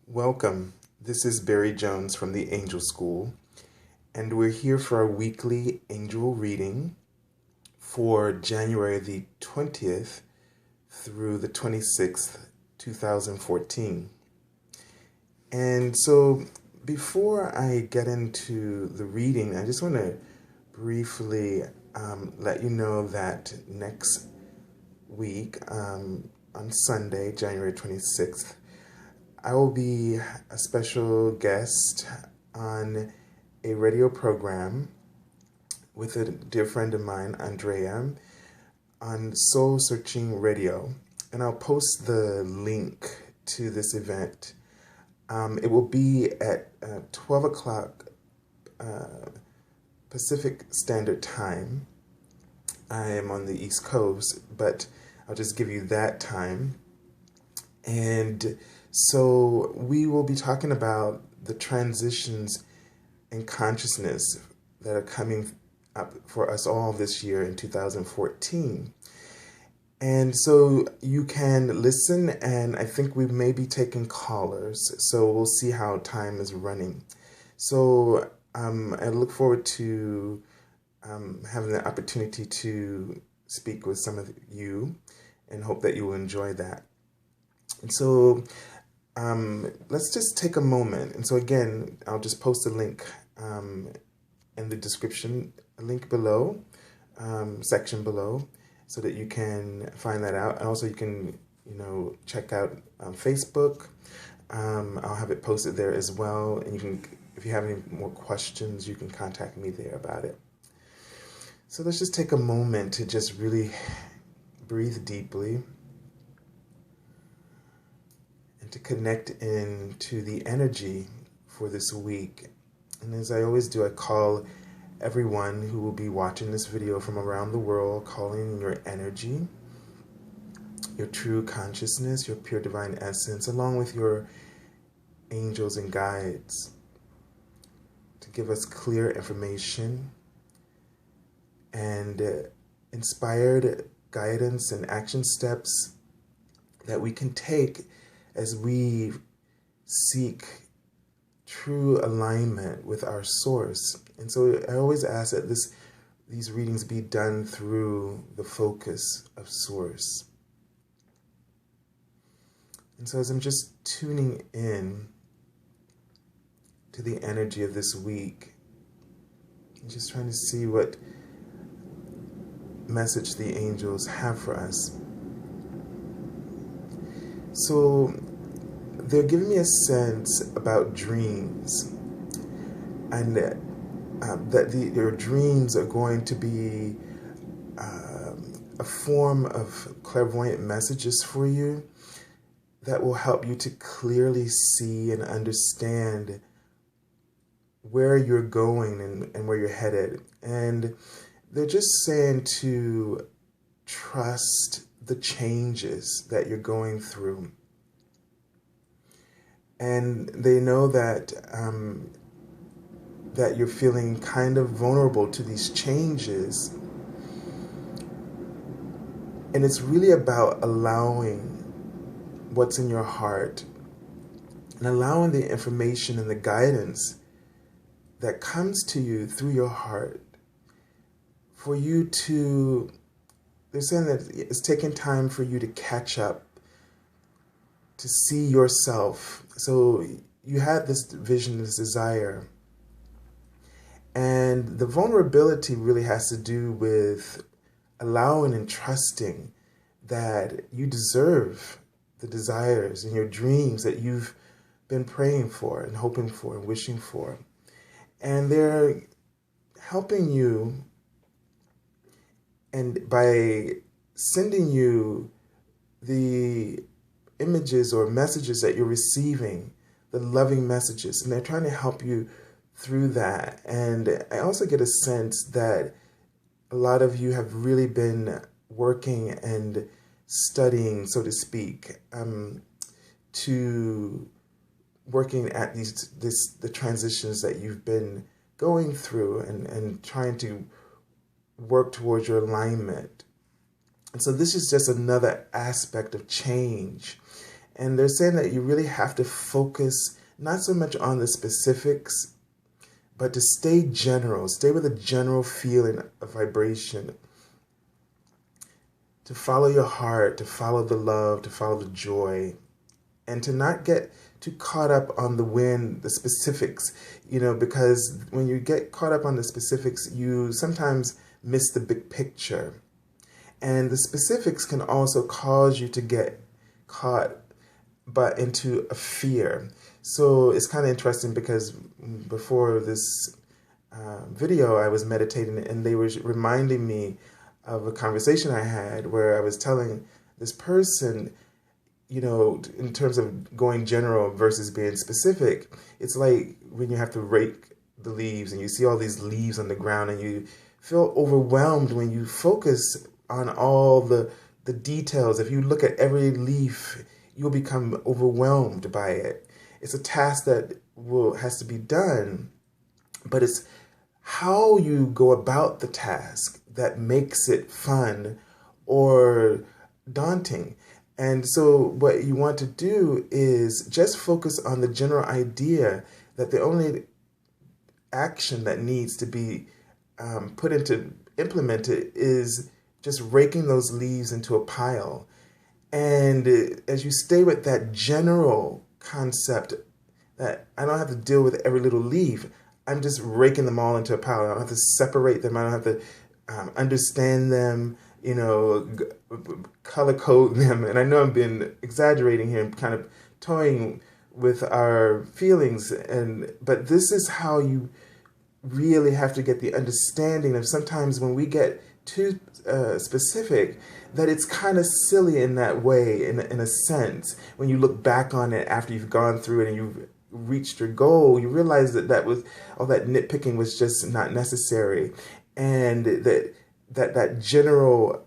Welcome. This is Barry Jones from the Angel School, and we're here for our weekly angel reading for January the 20th through the 26th, 2014. And so before I get into the reading, I just want to briefly let you know that next week, on Sunday, January 26th, I will be a special guest on a radio program with a dear friend of mine, Andrea, on Soul Searching Radio. And I'll post the link to this event. It will be at 12 o'clock Pacific Standard Time. I am on the East Coast, but I'll just give you that time. And so we will be talking about the transitions in consciousness that are coming up for us all this year in 2014. And so you can listen, and I think we may be taking callers, so we'll see how time is running. So I look forward to having the opportunity to speak with some of you and hope that you will enjoy that. And so let's just take a moment. And so again, I'll just post a link in the description, a link below, section below, so that you can find that out. And also you can, check out Facebook. I'll have it posted there as well. And you can, if you have any more questions, you can contact me there about it. So let's just take a moment to just really breathe deeply and to connect into the energy for this week. And as I always do, I call everyone who will be watching this video from around the world, calling your energy, your true consciousness, your pure divine essence, along with your angels and guides, to give us clear information and inspired guidance and action steps that we can take as we seek true alignment with our source. And so I always ask that these readings be done through the focus of source. And so as I'm just tuning in to the energy of this week, I'm just trying to see what message the angels have for us. So they're giving me a sense about dreams, and that your dreams are going to be a form of clairvoyant messages for you that will help you to clearly see and understand where you're going and where you're headed. And they're just saying to trust the changes that you're going through. And they know that that you're feeling kind of vulnerable to these changes. And it's really about allowing what's in your heart and allowing the information and the guidance that comes to you through your heart for you to, they're saying that it's taking time for you to catch up, to see yourself. So you had this vision, this desire, and the vulnerability really has to do with allowing and trusting that you deserve the desires and your dreams that you've been praying for and hoping for and wishing for. And they're helping you, and by sending you the images or messages that you're receiving, the loving messages, and they're trying to help you through that. And I also get a sense that a lot of you have really been working and studying, so to speak, to working at the transitions that you've been going through and trying to work towards your alignment. And so this is just another aspect of change. And they're saying that you really have to focus not so much on the specifics, but to stay general, stay with a general feeling of vibration, to follow your heart, to follow the love, to follow the joy, and to not get too caught up on the specifics, because when you get caught up on the specifics, you sometimes miss the big picture. And the specifics can also cause you to get caught into a fear. So it's kind of interesting because before this video, I was meditating and they were reminding me of a conversation I had where I was telling this person, in terms of going general versus being specific, it's like when you have to rake the leaves and you see all these leaves on the ground and you feel overwhelmed when you focus on all the details. If you look at every leaf, you'll become overwhelmed by it. It's a task that has to be done, but it's how you go about the task that makes it fun or daunting. And so what you want to do is just focus on the general idea that the only action that needs to be implemented is just raking those leaves into a pile. And as you stay with that general concept that I don't have to deal with every little leaf, I'm just raking them all into a pile. I don't have to separate them. I don't have to understand them, color code them. And I know I've been exaggerating here and kind of toying with our feelings. But this is how you really have to get the understanding of sometimes when we get too specific, that it's kind of silly in that way, in a sense. When you look back on it after you've gone through it and you've reached your goal, you realize that all that nitpicking was just not necessary, and that general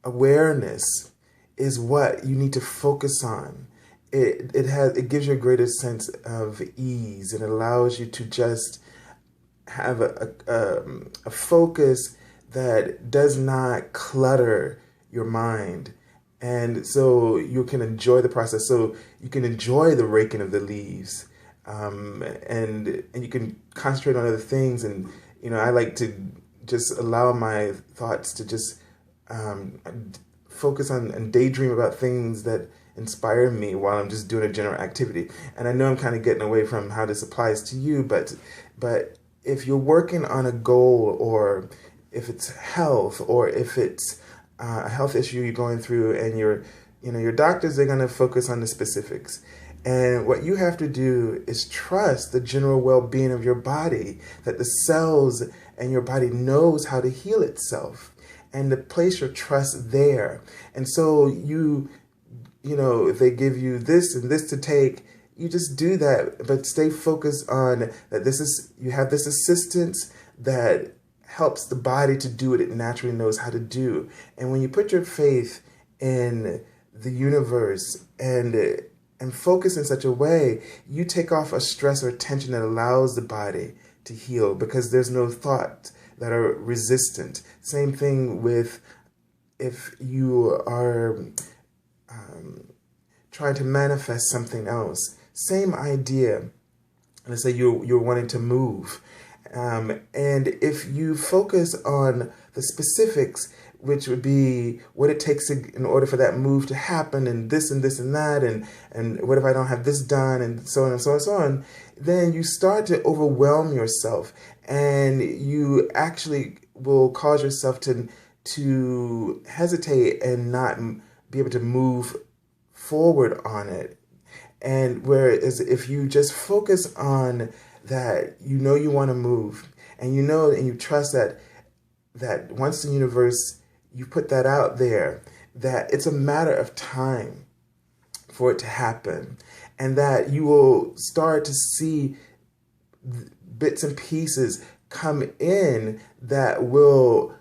awareness is what you need to focus on. It gives you a greater sense of ease, and it allows you to just have a focus that does not clutter your mind. And so you can enjoy the process. So you can enjoy the raking of the leaves, and you can concentrate on other things. And, I like to just allow my thoughts to just focus on and daydream about things that inspire me while I'm just doing a general activity. And I know I'm kind of getting away from how this applies to you, but if you're working on a goal, or if it's health, or if it's a health issue you're going through, and your doctors are going to focus on the specifics. And what you have to do is trust the general well-being of your body, that the cells and your body knows how to heal itself, and to place your trust there. And so if they give you this and this to take, you just do that, but stay focused on that you have this assistance that helps the body to do what it naturally knows how to do. And when you put your faith in the universe and focus in such a way, you take off a stress or tension that allows the body to heal, because there's no thoughts that are resistant. Same thing with if you are trying to manifest something else. Same idea. Let's say you're wanting to move. And if you focus on the specifics, which would be what it takes in order for that move to happen, and this and this and that, and what if I don't have this done, and so on and so on and so on, then you start to overwhelm yourself, and you actually will cause yourself to hesitate and not be able to move forward on it. And whereas if you just focus on that, you want to move, and and you trust that once the universe, you put that out there, that it's a matter of time for it to happen, and that you will start to see bits and pieces come in that will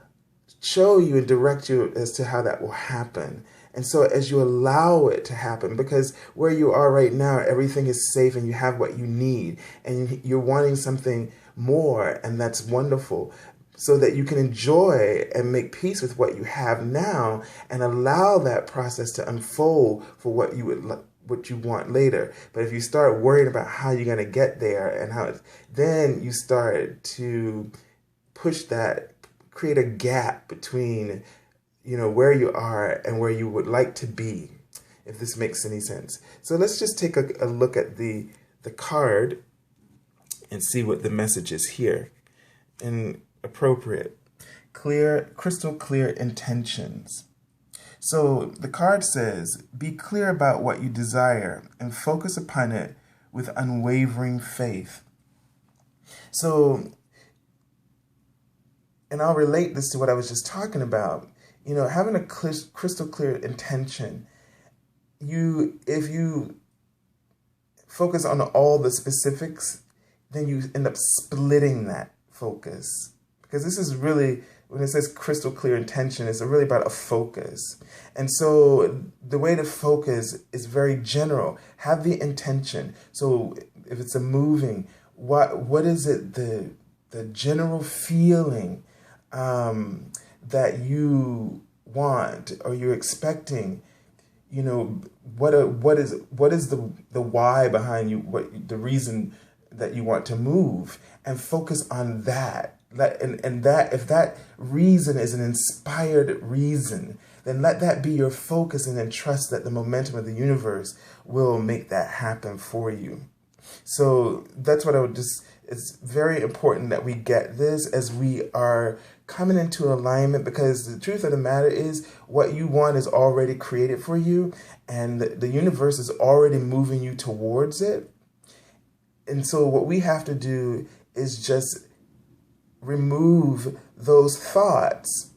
show you and direct you as to how that will happen. And so as you allow it to happen, because where you are right now, everything is safe and you have what you need, and you're wanting something more, and that's wonderful. so that you can enjoy and make peace with what you have now and allow that process to unfold for what you want later. But if you start worrying about how you're going to get there and then you start to create a gap between, where you are and where you would like to be, if this makes any sense. So let's just take a look at the card and see what the message is here. And appropriate, crystal clear intentions. So the card says, be clear about what you desire and focus upon it with unwavering faith. So, and I'll relate this to what I was just talking about. Having a crystal clear intention, if you focus on all the specifics, then you end up splitting that focus. Because this is really, when it says crystal clear intention, it's really about a focus. And so the way to focus is very general. Have the intention. So if it's a moving, what is it, the general feeling that you want or you're expecting? What is the why behind you, the reason that you want to move, and focus on that. If that reason is an inspired reason, then let that be your focus, and then trust that the momentum of the universe will make that happen for you. So that's what it's very important that we get this as we are coming into alignment, because the truth of the matter is what you want is already created for you, and the universe is already moving you towards it. And so what we have to do is just remove those thoughts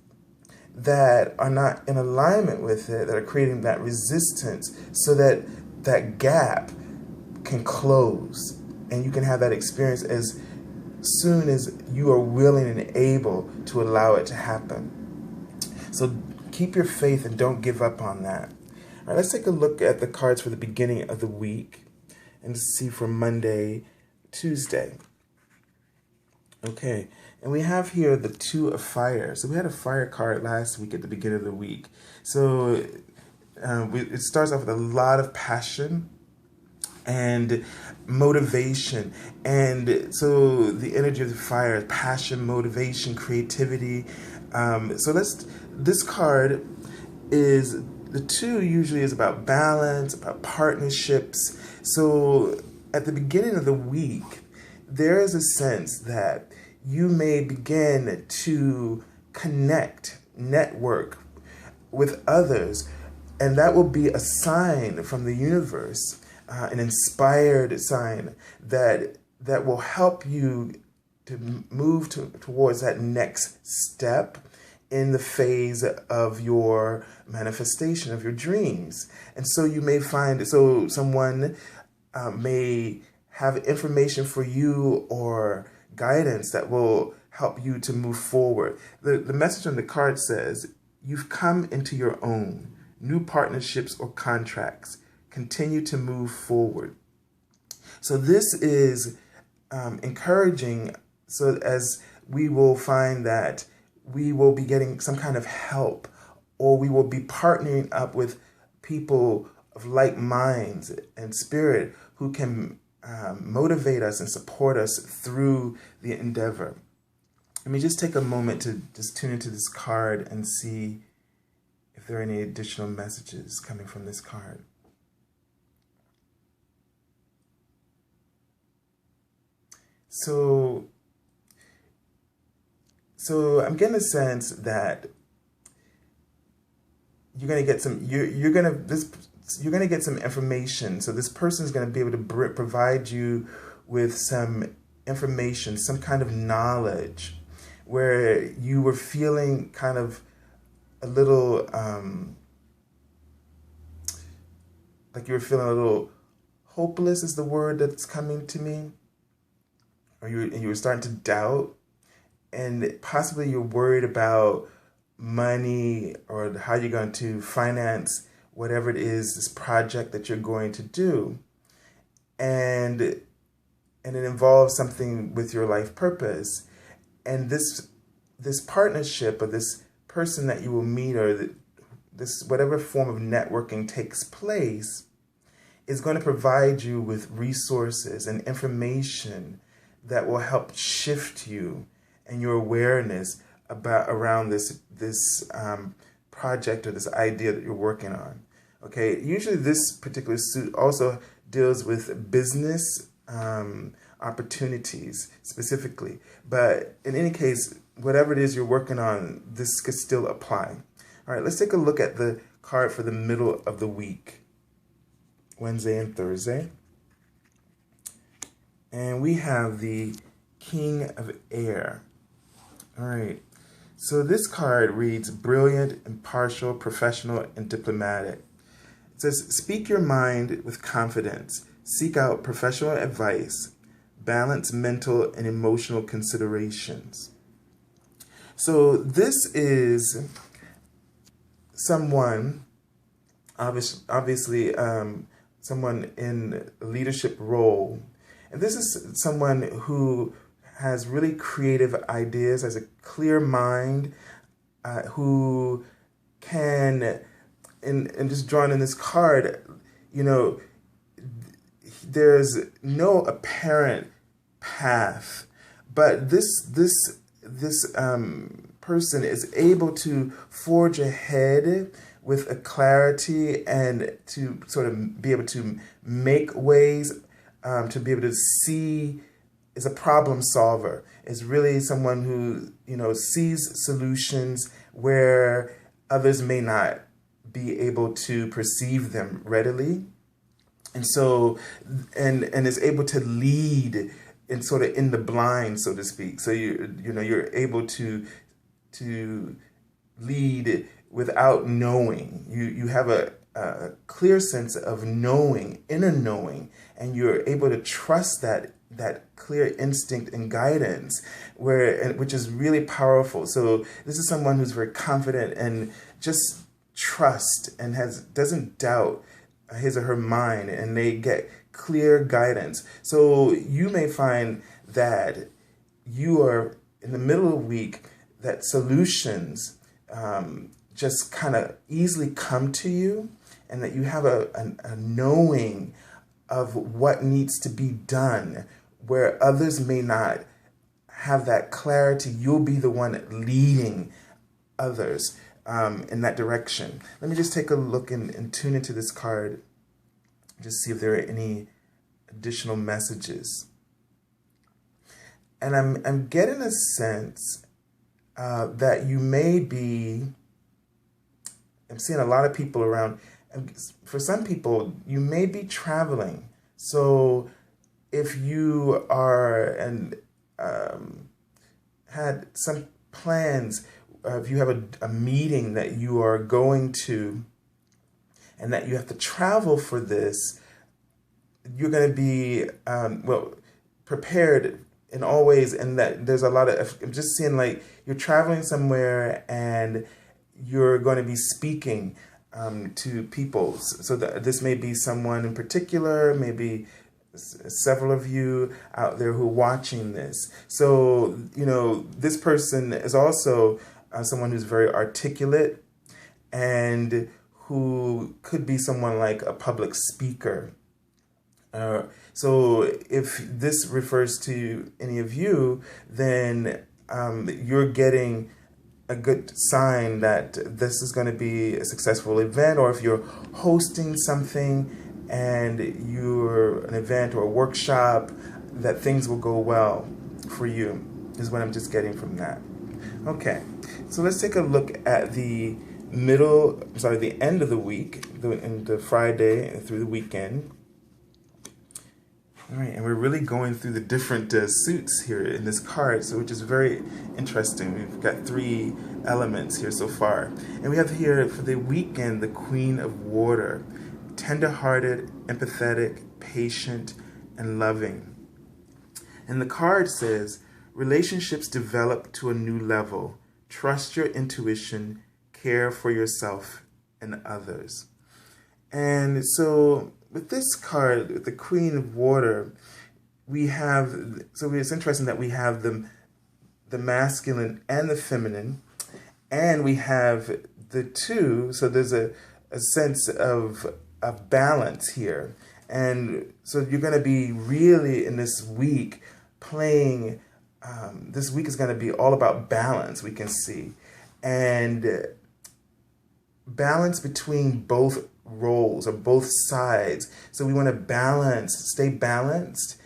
that are not in alignment with it, that are creating that resistance, so that that gap can close and you can have that experience as soon as you are willing and able to allow it to happen. So keep your faith and don't give up on that. All right, let's take a look at the cards for the beginning of the week and see for Monday, Tuesday. Okay, and we have here the Two of Fire. So we had a fire card last week at the beginning of the week. So it starts off with a lot of passion and motivation. And so the energy of the fire is passion, motivation, creativity. This card is, the two usually is about balance, about partnerships. So at the beginning of the week, there is a sense that you may begin to connect, network with others, and that will be a sign from the universe, an inspired sign that will help you to move towards that next step in the phase of your manifestation of your dreams. And so you may find, so someone may have information for you or guidance that will help you to move forward. The message on the card says, you've come into your own, new partnerships or contracts. Continue to move forward. So this is encouraging, so as we will find that we will be getting some kind of help, or we will be partnering up with people of like minds and spirit who can motivate us and support us through the endeavor. Let me just take a moment to just tune into this card and see if there are any additional messages coming from this card. So I'm getting a sense that you're going to get some, you're going to get some information. So this person is going to be able to provide you with some information, some kind of knowledge, where you were feeling kind of a little, like you were feeling a little hopeless is the word that's coming to me. Or you were starting to doubt, and possibly you're worried about money or how you're going to finance whatever it is, this project that you're going to do. And it involves something with your life purpose. And this this partnership or this person that you will meet, or this whatever form of networking takes place, is going to provide you with resources and information that will help shift you and your awareness around this project or this idea that you're working on. Okay, usually this particular suit also deals with business opportunities specifically, but in any case, whatever it is you're working on, this could still apply. All right, let's take a look at the card for the middle of the week, Wednesday and Thursday. And we have the King of Air. All right, so this card reads brilliant, impartial, professional, and diplomatic. It says, speak your mind with confidence, seek out professional advice, balance mental and emotional considerations. So this is someone, obviously someone in a leadership role. And this is someone who has really creative ideas, has a clear mind, who can, and just drawn in this card, you know, there's no apparent path, but this person is able to forge ahead with a clarity and to sort of be able to make ways, to be able to see, is a problem solver, is really someone who, you know, sees solutions where others may not be able to perceive them readily. And so, and is able to lead in sort of in the blind, so to speak. So you're able to lead without knowing. You have a clear sense of knowing, inner knowing, and you're able to trust that clear instinct and guidance, which is really powerful. So this is someone who's very confident and just trust and doesn't doubt his or her mind, and they get clear guidance. So you may find that you are in the middle of the week, that solutions just kind of easily come to you, and that you have a knowing of what needs to be done where others may not have that clarity. You'll be the one leading others in that direction. Let me just take a look and tune into this card, just see if there are any additional messages. And I'm getting a sense that you may be, I'm seeing a lot of people around, and for some people, you may be traveling. So if you are and had some plans, if you have a meeting that you are going to and that you have to travel for this, you're going to be, prepared in all ways. And that there's a lot of, I'm just seeing like you're traveling somewhere and you're going to be speaking to people. So this may be someone in particular, maybe several of you out there who are watching this. So, you know, this person is also someone who's very articulate and who could be someone like a public speaker. So if this refers to any of you, then you're getting a good sign that this is going to be a successful event. Or if you're hosting something and you're an event or a workshop, that things will go well for you, is what I'm just getting from that. Okay, so let's take a look at the end of the week, the Friday through the weekend. All right, and we're really going through the different suits here in this card, so which is very interesting. We've got 3 elements here so far. And we have here for the weekend, the Queen of Water, tender-hearted, empathetic, patient, and loving. And the card says, relationships develop to a new level. Trust your intuition, care for yourself and others. And so with this card, with the Queen of Water, we have, so it's interesting that we have the the masculine and the feminine, and we have the two. So there's a sense of balance here. And so you're going to be really in this week playing, this week is going to be all about balance, we can see. And balance between both roles or both sides. So we want to balance, stay balanced.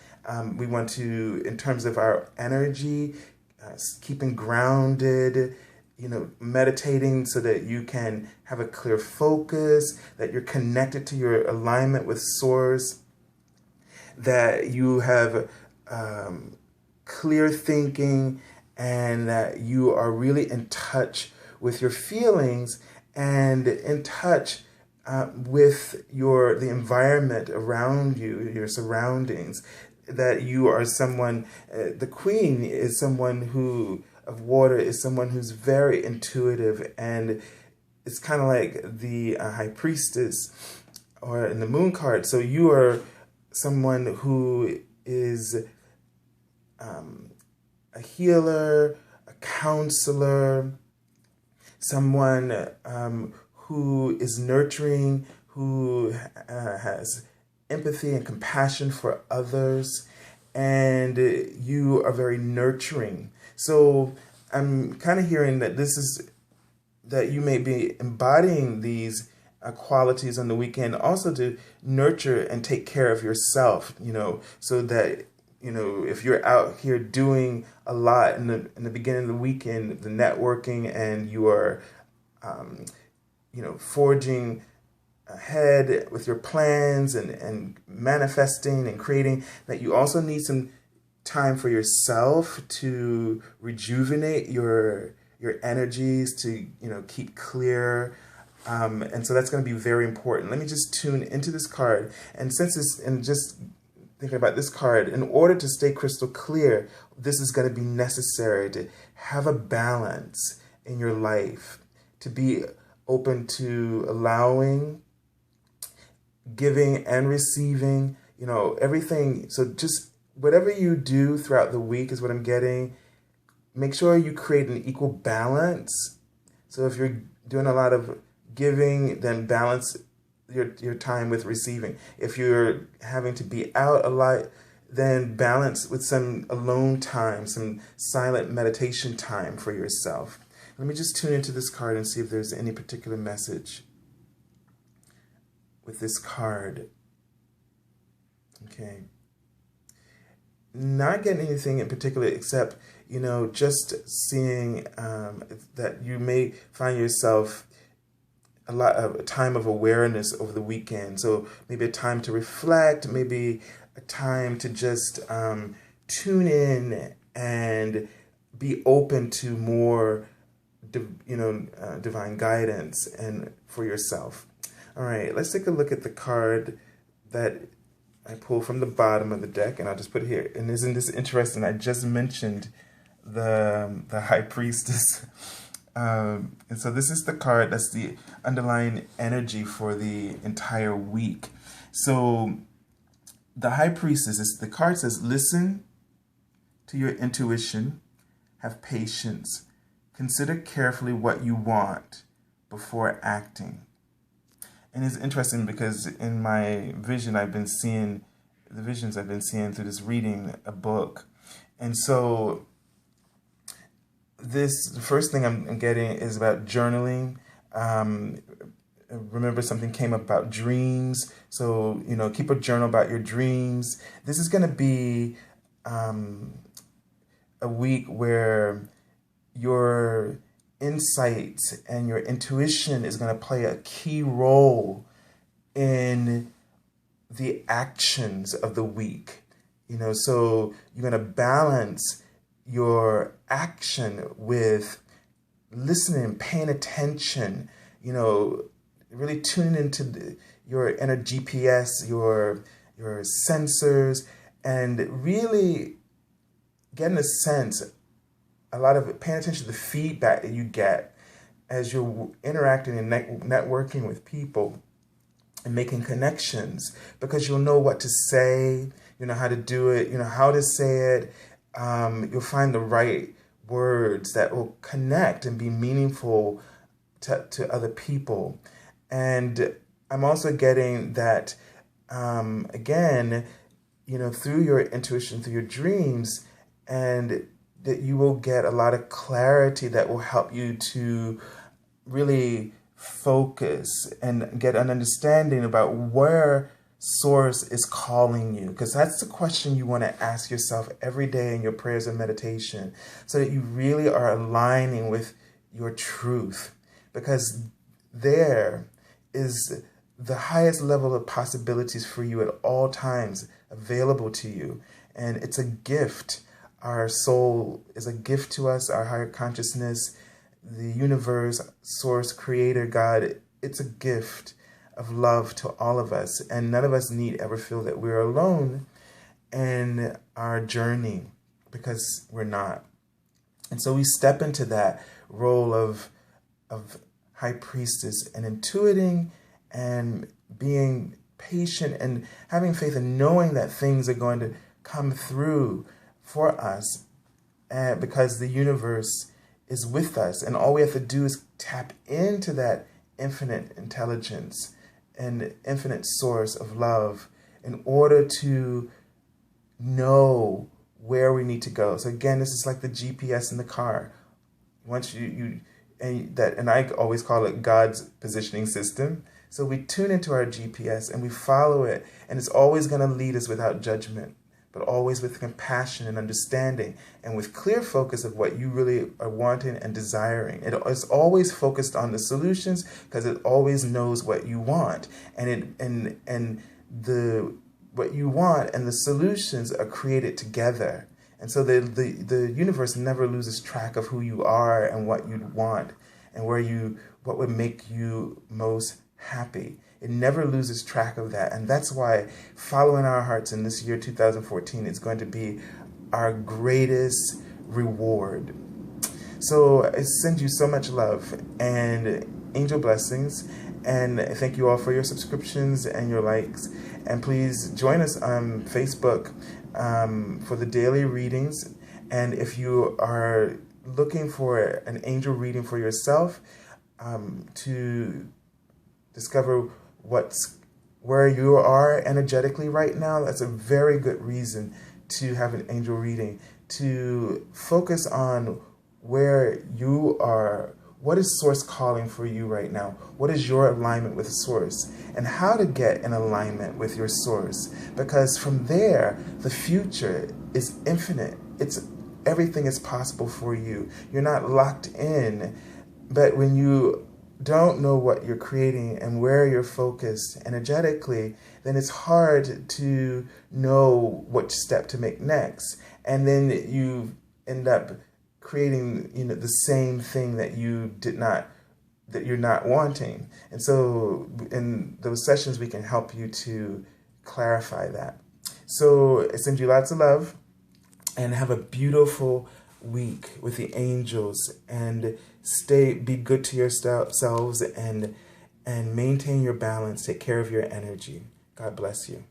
We want to, in terms of our energy, keeping grounded, meditating so that you can have a clear focus, that you're connected to your alignment with Source, that you have clear thinking, and that you are really in touch with your feelings and in touch with the environment around you, your surroundings, that you are someone, the Queen is someone of water, is someone who's very intuitive, and it's kind of like the High Priestess or in the Moon card. So you are someone who is a healer, a counselor, someone who is nurturing, who has empathy and compassion for others, and you are very nurturing. So I'm kind of hearing that that you may be embodying these qualities on the weekend, also to nurture and take care of yourself, so that, if you're out here doing a lot in the beginning of the weekend, the networking, and you are, forging ahead with your plans and manifesting and creating, that you also need some time for yourself to rejuvenate your energies, to keep clear, and so that's going to be very important. Let me just tune into this card, and just thinking about this card, in order to stay crystal clear, this is going to be necessary to have a balance in your life, to be open to allowing, giving and receiving, everything. So just whatever you do throughout the week is what I'm getting. Make sure you create an equal balance. So if you're doing a lot of giving, then balance your time with receiving. If you're having to be out a lot, then balance with some alone time, some silent meditation time for yourself. Let me just tune into this card and see if there's any particular message with this card. Okay. Not getting anything in particular except, just seeing that you may find yourself a time of awareness over the weekend. So maybe a time to reflect, maybe a time to just tune in and be open to more, divine guidance and for yourself. All right, let's take a look at the card that I pulled from the bottom of the deck, and I'll just put it here. And isn't this interesting? I just mentioned the High Priestess. And so this is the card that's the underlying energy for the entire week. So the High Priestess, the card says, listen to your intuition, have patience, consider carefully what you want before acting. And it's interesting because in my vision, I've been seeing through this reading a book. And so the first thing I'm getting is about journaling. Remember, something came up about dreams. So, keep a journal about your dreams. This is going to be a week where your insights and your intuition is going to play a key role in the actions of the week. So you're going to balance your action with listening, paying attention, really tuning into your inner GPS, your sensors, and really getting a sense, paying attention to the feedback that you get as you're interacting and networking with people and making connections, because you'll know what to say, how to do it, how to say it. You'll find the right words that will connect and be meaningful to other people. And I'm also getting that, again, through your intuition, through your dreams, and that you will get a lot of clarity that will help you to really focus and get an understanding about where Source is calling you. Because that's the question you want to ask yourself every day in your prayers and meditation, so that you really are aligning with your truth. Because there is the highest level of possibilities for you at all times available to you. And it's a gift. Our soul is a gift to us, our higher consciousness, the universe, Source, Creator, God. It's a gift of love to all of us. And none of us need ever feel that we're alone in our journey, because we're not. And so we step into that role of high priestess and intuiting and being patient and having faith and knowing that things are going to come through for us, because the universe is with us. And all we have to do is tap into that infinite intelligence and infinite source of love in order to know where we need to go. So again, this is like the GPS in the car. Once and I always call it God's positioning system. So we tune into our GPS and we follow it, and it's always going to lead us without judgment, but always with compassion and understanding, and with clear focus of what you really are wanting and desiring. It's always focused on the solutions, because it always knows what you want, and what you want and the solutions are created together. And so the universe never loses track of who you are and what you want and what would make you most happy. It never loses track of that. And that's why following our hearts in this year 2014 is going to be our greatest reward. So I send you so much love and angel blessings. And thank you all for your subscriptions and your likes. And please join us on Facebook for the daily readings. And if you are looking for an angel reading for yourself, to discover where you are energetically right now, that's a very good reason to have an angel reading, to focus on where you are. What is Source calling for you right now? What is your alignment with Source? And how to get in alignment with your Source. Because from there, the future is infinite. Everything is possible for you. You're not locked in. But when you don't know what you're creating and where you're focused energetically, then it's hard to know which step to make next. And then you end up creating, the same thing that you're not wanting. And so in those sessions, we can help you to clarify that. So I send you lots of love, and have a beautiful week with the angels, and be good to yourselves, and maintain your balance. Take care of your energy. God bless you.